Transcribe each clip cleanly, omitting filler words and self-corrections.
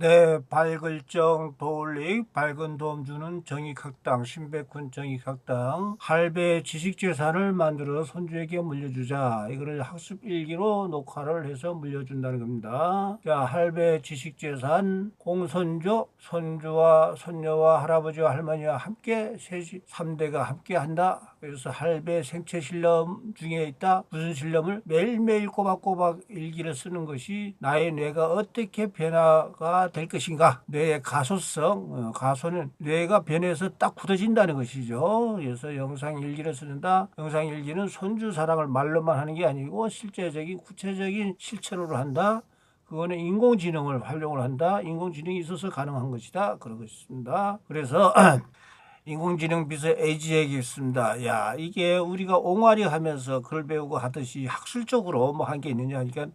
네, 발글정 도울릭 밝은 도움 주는 정익학당 신백훈 정익학당 할배 지식재산을 만들어 손주에게 물려주자. 이거를 학습 일기로 녹화를 해서 물려준다는 겁니다. 자, 할배 지식재산 공손조 손주와 손녀와 할아버지와 할머니와 함께 셋이 3대가 함께 한다. 그래서 할배 생체 실험 중에 있다. 무슨 실험을 매일매일 꼬박꼬박 일기를 쓰는 것이 나의 뇌가 어떻게 변화가 될 것인가. 뇌의 가소성, 가소는 뇌가 변해서 딱 굳어진다는 것이죠. 그래서 영상일기를 쓰는다. 영상일기는 손주 사랑을 말로만 하는 게 아니고 실제적인 구체적인 실천으로 한다. 그거는 인공지능을 활용을 한다. 인공지능이 있어서 가능한 것이다. 그러고 있습니다. 그래서 인공지능 비서 에이지 얘기했습니다. 야, 이게 우리가 옹알이 하면서 글 배우고 하듯이 학술적으로 뭐 한 게 있느냐 하니까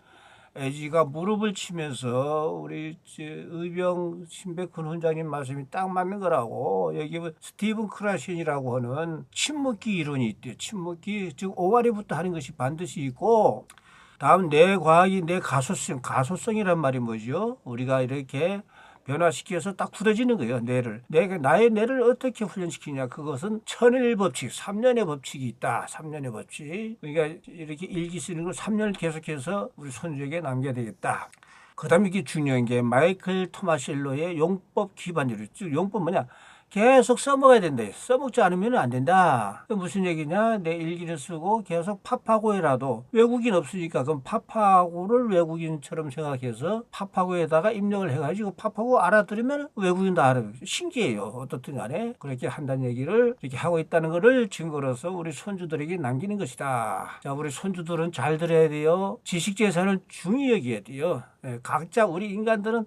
에이지가 무릎을 치면서 우리 의병 신백훈 훈장님 말씀이 딱 맞는 거라고. 여기 스티븐 크라신이라고 하는 침묵기 이론이 있대요. 침묵기, 즉 옹알이부터 하는 것이 반드시 있고, 다음 뇌 과학이 뇌 가소성, 가소성이란 말이 뭐죠? 우리가 이렇게 변화시켜서 딱 굳어지는 거예요. 뇌를. 나의 뇌를 어떻게 훈련시키냐. 그것은 천일 법칙, 3년의 법칙이 있다. 3년의 법칙. 그러니까 이렇게 일기 쓰는 걸 3년 계속해서 우리 손주에게 남겨야 되겠다. 그 다음에 이게 중요한 게 마이클 토마실로의 용법 기반이래요. 즉 용법 뭐냐. 계속 써먹어야 된다. 써먹지 않으면 안 된다. 무슨 얘기냐? 내 일기를 쓰고 계속 파파고에라도 외국인 없으니까 그럼 파파고를 외국인처럼 생각해서 파파고에다가 입력을 해가지고 파파고 알아들으면 외국인도 알아요. 신기해요. 어떻든 간에 그렇게 한다는 얘기를 이렇게 하고 있다는 것을 증거로서 우리 손주들에게 남기는 것이다. 자, 우리 손주들은 잘 들어야 돼요. 지식재산을 중히 여겨야 돼요. 각자 우리 인간들은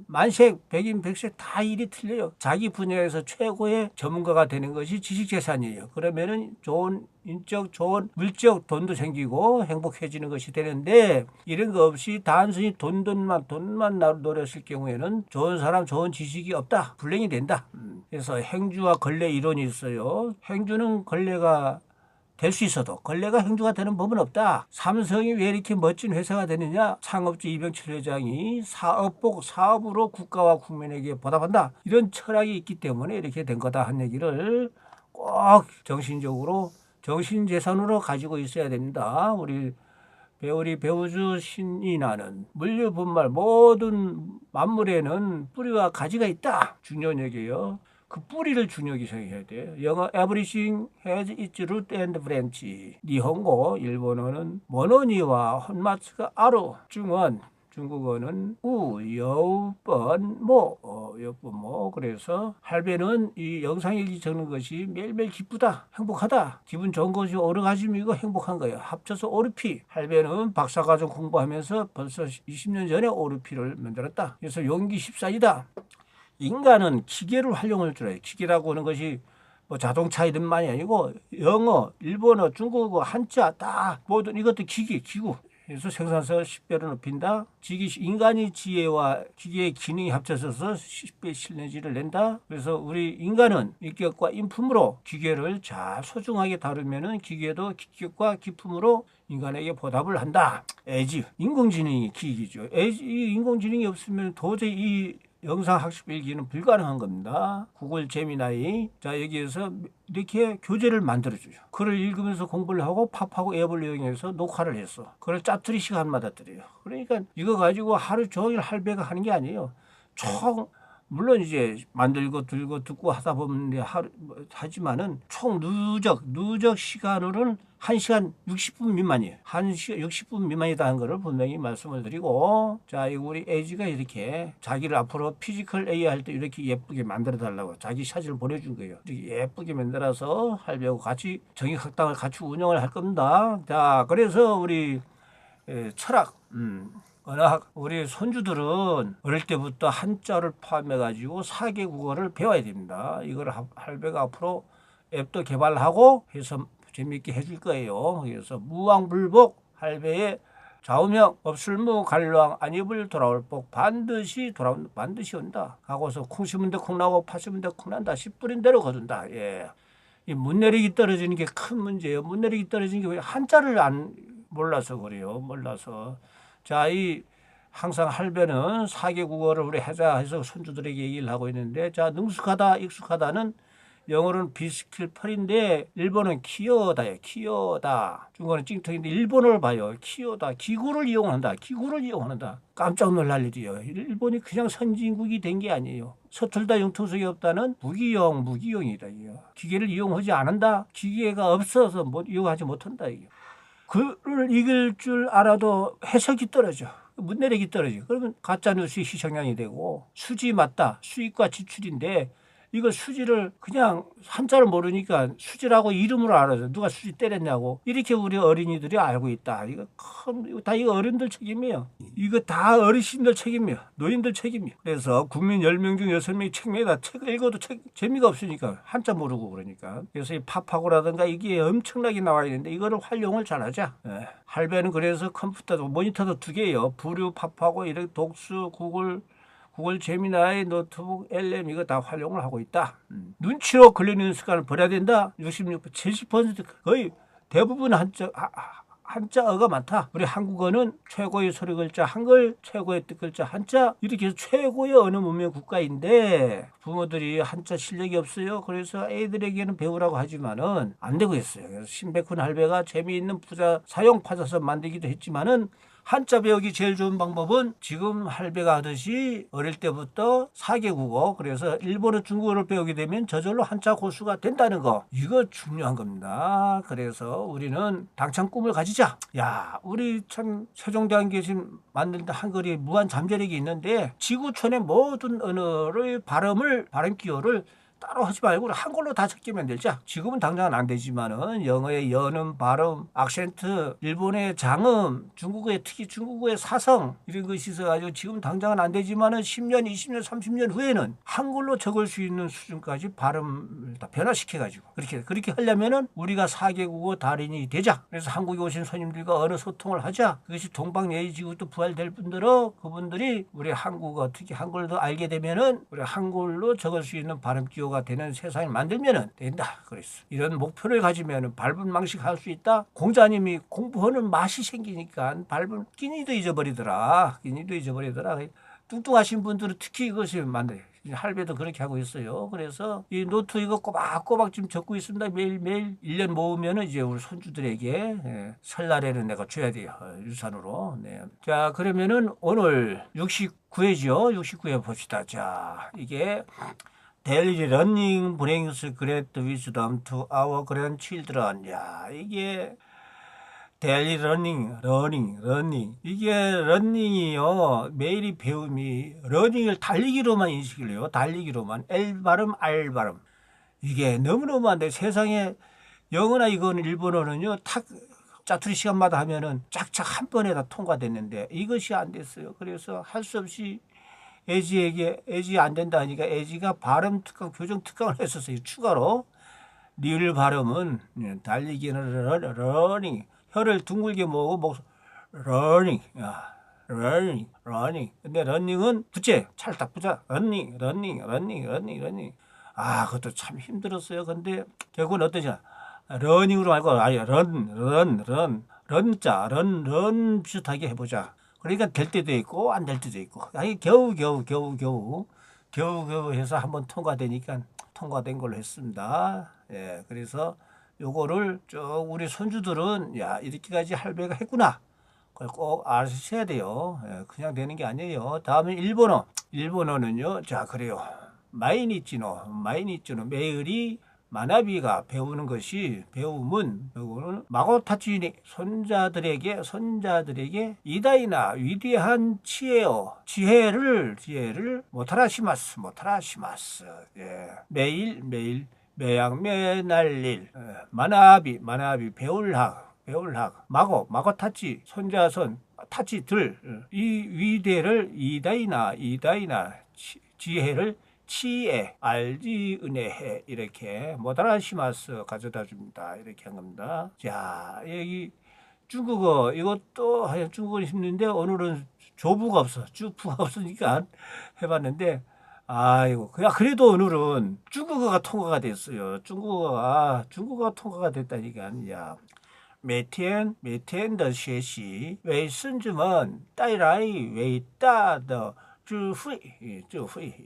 만색, 백인, 백색 다 일이 틀려요. 자기 분야에서 최고의 전문가가 되는 것이 지식재산이에요. 그러면은 좋은 인적, 좋은 물적 돈도 생기고 행복해지는 것이 되는데 이런 거 없이 단순히 돈만 노렸을 경우에는 좋은 사람, 좋은 지식이 없다. 불행이 된다. 그래서 행주와 걸레 이론이 있어요. 행주는 걸레가 될 수 있어도 걸레가 행주가 되는 법은 없다. 삼성이 왜 이렇게 멋진 회사가 되느냐? 창업주 이병철 회장이 사업으로 국가와 국민에게 보답한다. 이런 철학이 있기 때문에 이렇게 된 거다 한 얘기를 꼭 정신적으로 정신재산으로 가지고 있어야 됩니다. 우리 배우주 신이 나는 물류분말 모든 만물에는 뿌리와 가지가 있다. 중요한 얘기예요. 그 뿌리를 중요하게 생각해야 돼요. 영어 everything has its root and branch. 니혼고 일본어는 모노니와 혼마츠가 아로. 중국어는 여우번모. 그래서 할배는 이 영상일기 적는 것이 매일매일 기쁘다, 행복하다, 기분 좋은 것이 오르가즘이고 행복한 거예요. 합쳐서 오르피. 할배는 박사과정 공부하면서 벌써 20년 전에 오르피를 만들었다. 그래서 용기 14이다. 인간은 기계를 활용할 줄 알아요. 기계라고 하는 것이 뭐 자동차 이름만이 아니고 영어, 일본어, 중국어, 한자 다 모든 이것도 기구. 그래서 생산성을 10배로 높인다. 인간의 지혜와 기계의 기능이 합쳐져서 10배 실내지를 낸다. 그래서 우리 인간은 인격과 인품으로 기계를 잘 소중하게 다루면은 기계도 기격과 기품으로 인간에게 보답을 한다. 에이지, 인공지능이 기기죠. 이 인공지능이 없으면 도저히 이 영상학습 일기는 불가능한 겁니다. 구글 제미나이. 자, 여기에서 이렇게 교재를 만들어줘요. 글을 읽으면서 공부를 하고 팝하고 앱을 이용해서 녹화를 했어. 그걸 짜투리 시간마다 드려요. 그러니까 이거 가지고 하루 종일 할배가 하는 게 아니에요. 물론 이제 만들고 들고 듣고 하다 보면 하지만은 총 누적 시간으로는 1시간 60분 미만이에요. 1시간 60분 미만이다 하는 거를 분명히 말씀을 드리고, 자, 우리 에이지가 이렇게 자기를 앞으로 피지컬 AI 할 때 이렇게 예쁘게 만들어 달라고 자기 샷을 보내준 거예요. 이렇게 예쁘게 만들어서 할배하고 같이 정익학당을 같이 운영을 할 겁니다. 자, 그래서 우리 철학, 워낙 우리 손주들은 어릴 때부터 한자를 포함해가지고 4개 국어를 배워야 됩니다. 이걸 할배가 앞으로 앱도 개발하고 해서 재미있게 해줄 거예요. 그래서 무왕불복 할배의 좌우명 없을무 갈로왕 안입을 돌아올 복 반드시 온다. 하고서 콩 심은 데 콩 나고 파 심은 데 콩 난다. 씨 뿌린 대로 거둔다. 예. 이 문내리기 떨어지는 게 큰 문제예요. 문내리기 떨어지는 게 왜 한자를 안 몰라서 그래요. 몰라서. 자, 이 항상 할배는 4개 국어를 우리 하자 해서 손주들에게 얘기를 하고 있는데, 자, 능숙하다, 익숙하다는 영어로는 비스킬펄인데 일본은 키어다예요. 키어다. 중국어는 찡통인데 일본어를 봐요. 키어다. 기구를 이용한다. 기구를 이용한다. 깜짝 놀랄 일이에요. 일본이 그냥 선진국이 된 게 아니에요. 서툴다 융통성이 없다는 무기용이다. 이거. 기계를 이용하지 않는다. 기계가 없어서 이용하지 못한다. 이거. 그를 읽을 줄 알아도 해석이 떨어져. 문내력이 떨어져. 그러면 가짜뉴스 희생양이 되고, 수지 맞다. 수익과 지출인데 이거 수지를 그냥 한자를 모르니까 수지라고 이름으로 알아서 누가 수지 때렸냐고 이렇게 우리 어린이들이 알고 있다. 이거 다 이거 어른들 책임이에요. 이거 다 어르신들 책임이에요. 노인들 책임이에요. 그래서 국민 10명 중 6명이 책매다. 책을 읽어도 재미가 없으니까 한자 모르고 그러니까. 그래서 이 팝하고라든가 이게 엄청나게 나와 있는데 이거를 활용을 잘하자. 예. 할배는 그래서 컴퓨터도 모니터도 2개예요. 부류 팝하고 이렇게 독수 구글 제미나이, 노트북, LM 이거 다 활용을 하고 있다. 눈치로 걸리는 습관을 버려야 된다. 66%, 70% 거의 대부분 한자어가 많다. 우리 한국어는 최고의 소리 글자 한글, 최고의 뜻 글자 한자 이렇게 해서 최고의 언어 문명 국가인데 부모들이 한자 실력이 없어요. 그래서 애들에게는 배우라고 하지만은 안 되고 있어요. 그래서 신백훈 할배가 재미있는 부자 사용 파자서 만들기도 했지만은 한자 배우기 제일 좋은 방법은 지금 할배가 하듯이 어릴 때부터 4개 국어, 그래서 일본어, 중국어를 배우게 되면 저절로 한자 고수가 된다는 거. 이거 중요한 겁니다. 그래서 우리는 당찬 꿈을 가지자. 야, 우리 참 세종대왕 계신 만든다 한글이 무한 잠재력이 있는데 지구촌의 모든 언어의 발음 기호를 따로 하지 말고 한글로 다 적게 만들자. 지금은 당장은 안 되지만은 영어의 연음, 발음, 악센트, 일본의 장음, 중국어의 특히 중국어의 사성 이런 것이 있어가지고 지금 당장은 안 되지만은 10년, 20년, 30년 후에는 한글로 적을 수 있는 수준까지 발음을 다 변화시켜가지고 그렇게 하려면은 우리가 4개 국어 달인이 되자. 그래서 한국에 오신 손님들과 언어 소통을 하자. 그것이 동방예의지국도 부활될 분들은 그분들이 우리 한국어 특히 한글도 알게 되면은 우리 한글로 적을 수 있는 발음 기호가 되는 세상을 만들면 된다. 그랬어. 이런 목표를 가지면 밟은 망식 할 수 있다. 공자님이 공부하는 맛이 생기니까 밟은 끼니도 잊어버리더라. 뚱뚱하신 분들은 특히 이것이 만들어요. 할배도 그렇게 하고 있어요. 그래서 이 노트 이거 꼬박꼬박 지금 적고 있습니다. 매일매일 1년 모으면 이제 우리 손주들에게 설날에는 내가 줘야 돼요. 유산으로. 네. 자, 그러면은 오늘 69회죠. 69회 봅시다. 자, 이게 Daily running brings great wisdom to our grandchildren. 야, 이게 daily running. 이게 running이요. 매일이 배움이 running을 달리기로만 인식을 해요. 달리기로만. L 발음, R 발음. 이게 너무너무 안 돼. 세상에 영어나 이거는 일본어는요. 짜투리 시간마다 하면은 짝짝 한 번에 다 통과됐는데 이것이 안 됐어요. 그래서 할 수 없이 애지 안 된다 하니까 애지가 발음 특강, 교정 특강을 했었어요. 추가로. 리을 발음은 달리기는 러닝. 혀를 둥글게 모으고 러닝. 러닝. 근데 러닝은 부재. 찰딱 부자. 러닝. 아, 그것도 참 힘들었어요. 근데 결국은 어떠냐. 러닝으로 말고 아예 런 비슷하게 해보자. 그러니까 될 때도 있고 안 될 때도 있고 아니 겨우 해서 한번 통과되니까 통과된 걸로 했습니다. 예, 그래서 요거를 쭉 우리 손주들은 야 이렇게까지 할배가 했구나. 그걸 꼭 아셔야 돼요. 예, 그냥 되는 게 아니에요. 다음은 일본어는요. 자 그래요. 마이니찌노 매일이 마나비가 배우는 마고타치니 손자들에게 이다이나 위대한 지혜를 모타라시마스 예. 매일 매양매날일 마나비 배울학 마고타치 손자손 타치들 이 위대를 이다이나 지혜를 치에 알지 은혜해 이렇게 모다라시마스 가져다 줍니다. 이렇게 한 겁니다. 자 여기 중국어 이것도 하여튼 중국어는 힘든데 오늘은 조부가 없어 주부가 없으니까 해봤는데 아이고 그래도 오늘은 중국어가 통과가 됐어요. 중국어가 통과가 됐다니까 야每天的学习为孙子们带来伟大的智慧,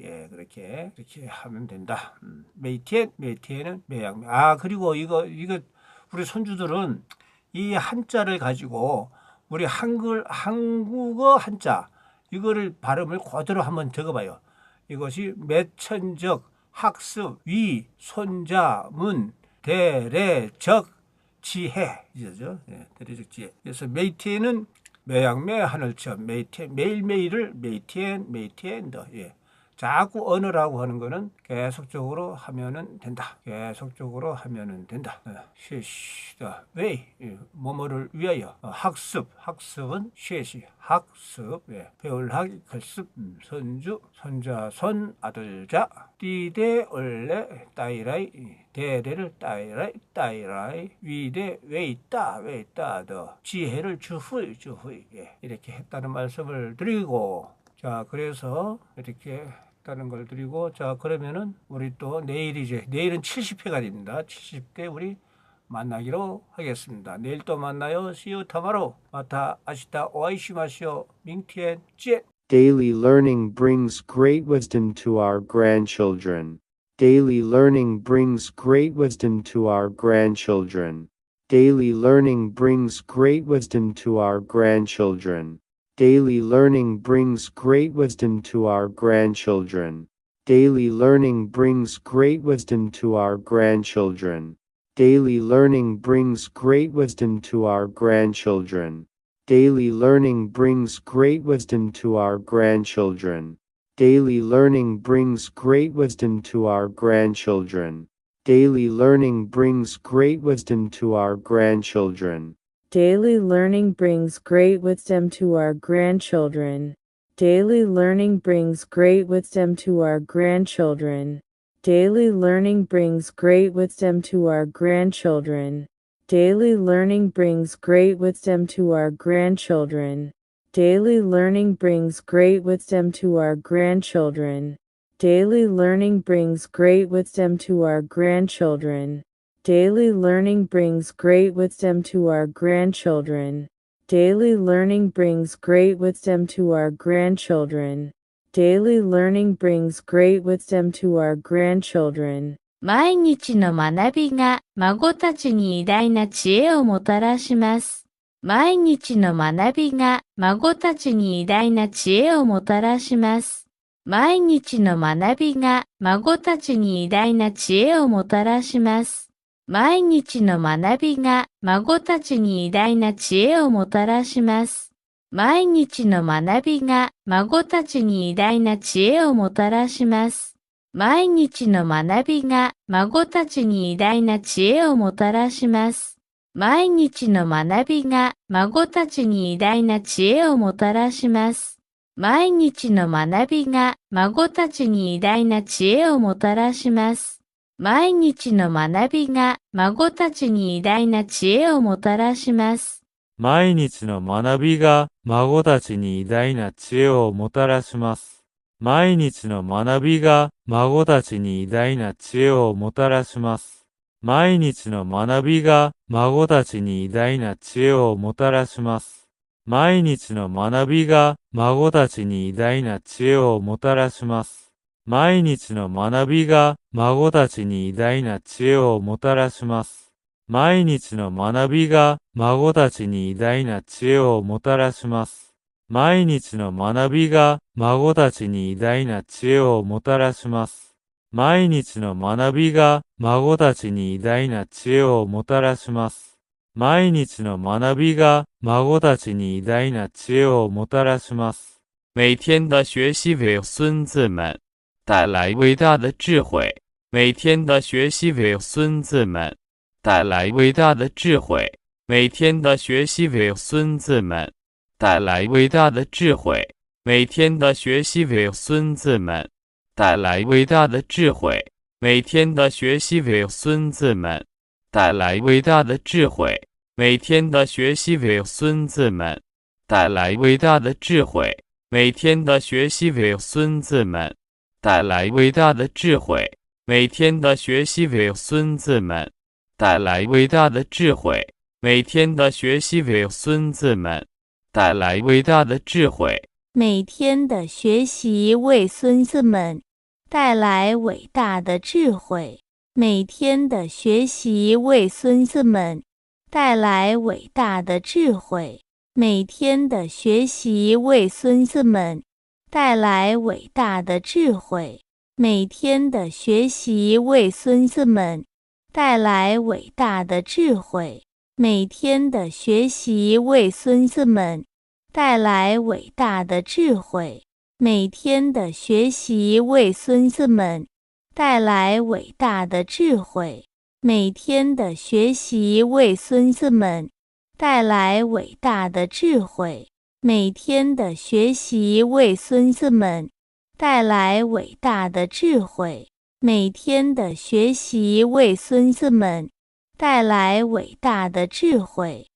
예, 그렇게 하면 된다. 每天은 매양. 그리고 이거 우리 손주들은 이 한자를 가지고 우리 한국어 한자 이거를 발음을 그대로 한번 적어봐요. 이것이 매천적, 학습, 위, 손자, 문, 대례적, 지혜 이죠. 예, 대례적 지혜. 그래서 메이티엔은 매양매 하늘천, 메이티엔 매일매일을 메이티엔 더. 예. 자꾸 언어라고 하는 거는 계속적으로 하면은 된다. 쉐시다. 왜? 뭐뭐를 위하여. 학습은 쉐시. 학습. 예. 배울학 글습. 손주, 손자, 손, 아들자. 띠대 원래 따이라이. 대대를 따이라이. 위대 왜있다 더. 지혜를 주후이. 예. 이렇게 했다는 말씀을 드리고, 자, 그래서 이렇게 했다는 걸 드리고, 자, 그러면은 우리 또 내일은 70회가 됩니다. 70회 우리 만나기로 하겠습니다. 내일 또 만나요. See you tomorrow. 마타 아시다 오아이시마시오. 밍티엔 찌. Daily learning brings great wisdom to our grandchildren. Daily learning brings great wisdom to our grandchildren. Daily learning brings great wisdom to our grandchildren. Daily learning brings great wisdom to our grandchildren. Daily learning brings great wisdom to our grandchildren. Daily learning brings great wisdom to our grandchildren. Daily learning brings great wisdom to our grandchildren. Daily learning brings great wisdom to our grandchildren. Daily learning brings great wisdom to our grandchildren. Daily learning brings great wisdom to our grandchildren. Daily learning brings great wisdom to our grandchildren. Daily learning brings great wisdom to our grandchildren. Daily learning brings great wisdom to our grandchildren. Daily learning brings great wisdom to our grandchildren. Daily learning brings great wisdom to our grandchildren. Daily learning brings great wisdom to our grandchildren. Daily learning brings great wisdom to our grandchildren. Daily learning brings great wisdom to our grandchildren. 毎日の学びが孫たちに偉大な知恵をもたらします。毎日の学びが孫たちに偉大な知恵をもたらします。毎日の学びが孫たちに偉大な知恵をもたらします。毎日の学びが孫たちに偉大な知恵をもたらします。毎日の学びが孫たちに偉大な知恵をもたらします。毎日の学びが孫たちに偉大な知恵をもたらします。毎日の学びが孫たちに偉大な知恵をもたらします。毎日の学びが孫たちに偉大な知恵をもたらします。毎日の学びが孫たちに偉大な知恵をもたらします。毎日の学びが孫たちに偉大な知恵をもたらします。毎日の学びが孫たちに偉大な知恵をもたらします。毎日の学びが孫たちに偉大な知恵をもたらします。毎日の学びが孫たちに偉大な知恵をもたらします。毎日の学びが孫たちに偉大な知恵をもたらします。毎日の学びが孫たちに偉大な知恵をもたらします。毎日の学びが孫たちに偉大な知恵をもたらします。毎日の学びが孫たちに偉大な知恵をもたらします。毎日の学びが孫たちに偉大な知恵をもたらします。每天的学习为孙子们带来伟大的智慧。每天的学习为孙子们带来伟大的智慧。每天的学习为孙子们带来伟大的智慧。每天的学习为孙子们带来伟大的智慧。每天的学习为孙子们带来伟大的智慧。每天的学习为孙子们带来伟大的智慧。每天的学习为孙子们带来伟大的智慧。每天的学习为孙子们带来伟大的智慧。每天的学习为孙子们带来伟大的智慧。每天的学习为孙子们带来伟大的智慧。每天的学习为孙子们带来伟大的智慧。每天的学习为孙子们带来伟大的智慧。每天的学习为孙子们带来伟大的智慧。每天的学习为孙子们带来伟大的智慧。每天的学习为孙子们带来伟大的智慧。每天的学习为孙子们带来伟大的智慧。每天的学习为孙子们带来伟大的智慧。每天的学习为孙子们带来伟大的智慧。